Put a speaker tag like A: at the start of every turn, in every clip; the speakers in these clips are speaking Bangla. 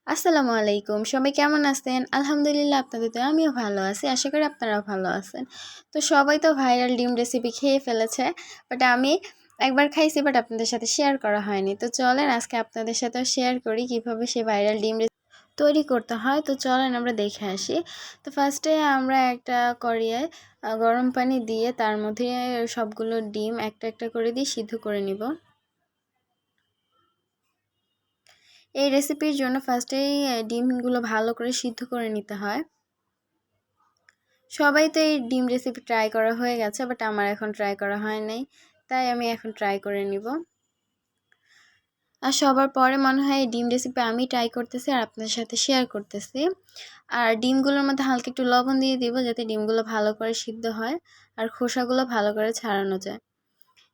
A: আসসালামু আলাইকুম। সবাই কেমন আছেন? আলহামদুলিল্লাহ আপনাদের দোয়ায় আমিও ভালো আছি। আশা করি আপনারাও ভালো আছেন। তো সবাই তো ভাইরাল ডিম রেসিপি খেয়ে ফেলেছে। বাট আমি একবার খাইছি বাট আপনাদের সাথে শেয়ার করা হয়নি। তো চলেন আজকে আপনাদের সাথেও শেয়ার করি কিভাবে সেই ভাইরাল ডিম তৈরি করতে হয়। তো চলেন আমরা দেখে আসি। তো ফার্স্টে আমরা একটা কড়াইয়ে গরম পানি দিয়ে তার মধ্যে সবগুলো ডিম একটা একটা করে দিয়ে সিদ্ধ করে নিব। এই রেসিপির জন্য ফার্স্টেই ডিমগুলো ভালো করে সিদ্ধ করে নিতে হয়। সবাই তো এই ডিম রেসিপি ট্রাই করা হয়ে গেছে বাট আমার এখন ট্রাই করা হয় নাই, তাই আমি এখন ট্রাই করে নিব। আর সবার পরে মনে হয় এই ডিম রেসিপি আমি ট্রাই করতেছি আর আপনাদের সাথে শেয়ার করতেছি। আর ডিমগুলোর মধ্যে হালকা একটু লবণ দিয়ে দিব যাতে ডিমগুলো ভালো করে সিদ্ধ হয় আর খোসাগুলো ভালো করে ছাড়ানো যায়।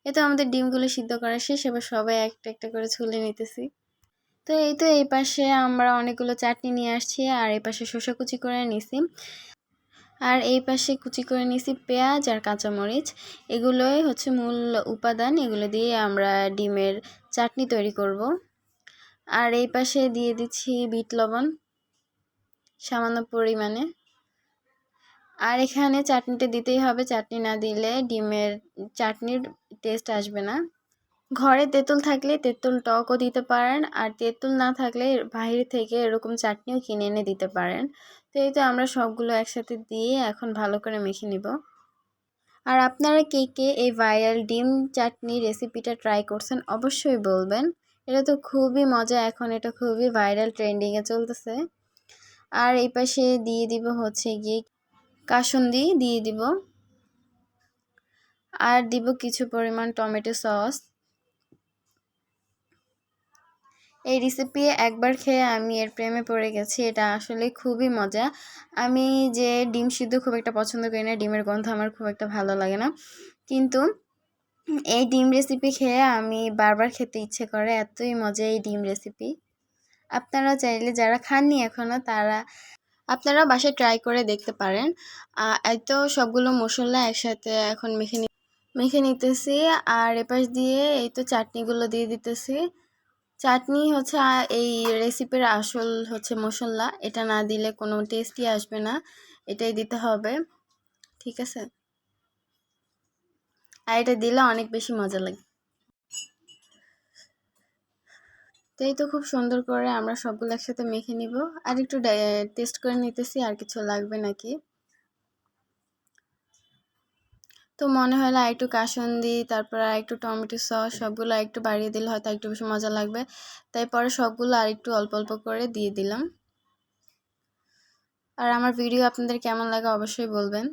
A: এতে আমাদের ডিমগুলো সিদ্ধ করা শেষ, এবার সবাই একটা একটা করে ছুলে নিতেছি। তো এই পাশে আমরা অনেকগুলো চাটনি নিয়ে আসছি আর এই পাশে শসা কুচি করে নিছি। আর এই পাশে কুচি করে নিছি পেঁয়াজ আর কাঁচামরিচ। এগুলোই হচ্ছে মূল উপাদান, এগুলো দিয়ে আমরা ডিমের চাটনি তৈরি করব। আর এই পাশে দিয়ে দিচ্ছি বিট লবণ সামান্য পরিমাণে। আর এখানে চাটনিটা দিতেই হবে, চাটনি না দিলে ডিমের চাটনির টেস্ট আসবে না। ঘরে তেঁতুল থাকলে তেঁতুল টকও দিতে পারেন, আর তেঁতুল না থাকলে বাইরে থেকে এরকম চাটনিও কিনে এনে দিতে পারেন। তো এই তো আমরা সবগুলো একসাথে দিয়ে এখন ভালো করে মেখে নিব। আর আপনারা কে কে এই ভাইরাল ডিম চাটনি রেসিপিটা ট্রাই করছেন অবশ্যই বলবেন। এটা তো খুবই মজা, এখন এটা খুবই ভাইরাল ট্রেন্ডিংয়ে চলতেছে। আর এই পাশে দিয়ে দিব হচ্ছে গিয়ে কাসুন্দি দিয়ে দিব, আর দিব কিছু পরিমাণ টমেটো সস। এই রেসিপি একবার খেয়ে আমি এর প্রেমে পড়ে গেছি, এটা আসলে খুবই মজা। আমি যে ডিম সিদ্ধ খুব একটা পছন্দ করি না, ডিমের গন্ধ আমার খুব একটা ভালো লাগে না, কিন্তু এই ডিম রেসিপি খেয়ে আমি বারবার খেতে ইচ্ছে করে, এতই মজা এই ডিম রেসিপি। আপনারা চাইলে যারা খাননি এখনও আপনারা বাসায় ট্রাই করে দেখতে পারেন। এই তো সবগুলো মশলা একসাথে এখন মেখে নিতেছি। আর এপাশ দিয়ে এই তো চাটনিগুলো দিয়ে দিতেছি। চাটনি হচ্ছে এই রেসিপির আসল হচ্ছে মশলা, এটা না দিলে কোনো টেস্টই আসবে না, এটাই দিতে হবে, ঠিক আছে? আর এটা দিলে অনেক বেশি মজা লাগে। তো এই তো খুব সুন্দর করে আমরা সবগুলো একসাথে মেখে নিব। আর একটু টেস্ট করে নিতেছি আর কিছু লাগবে নাকি। তো মনে হলো আর একটু কাসুন্দি তারপর আর একটু টমেটো সস সবগুলো আর একটু বাড়িয়ে দিলে হয়তো একটু বেশি মজা লাগবে, তাই পরে সবগুলো আর একটু অল্প অল্প করে দিয়ে দিলাম। আর আমার ভিডিও আপনাদের কেমন লাগে অবশ্যই বলবেন।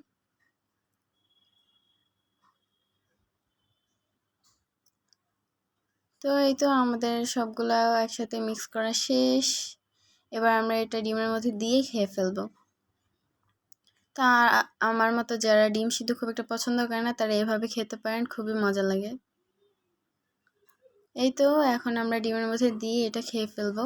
A: তো এই তো আমাদের সবগুলা একসাথে মিক্স করা শেষ। এবার আমরা এটা ডিমের মধ্যে দিয়ে খেয়ে ফেলবো। তা আমার মতো যারা ডিম সিদ্ধ খুব একটা পছন্দ করে না তারা এভাবে খেতে পারেন, খুবই মজা লাগে। এই তো এখন আমরা ডিমের মধ্যে দিয়ে এটা খেয়ে ফেলবো।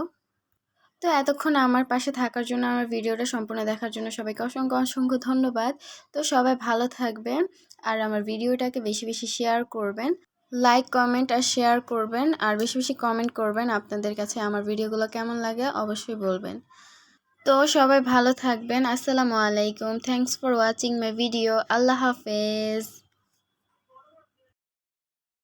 A: তো এতক্ষণ আমার পাশে থাকার জন্য, আমার ভিডিওটা সম্পূর্ণ দেখার জন্য সবাইকে অসংখ্য অসংখ্য ধন্যবাদ। তো সবাই ভালো থাকবেন আর আমার ভিডিওটাকে বেশি বেশি শেয়ার করবেন, লাইক কমেন্ট আর শেয়ার করবেন, আর বেশি বেশি কমেন্ট করবেন আপনাদের কাছে আমার ভিডিওগুলো কেমন লাগে অবশ্যই বলবেন। তো সবাই ভালো থাকবেন। আসসালামু আলাইকুম, thanks for watching my video. আল্লাহ হাফেজ।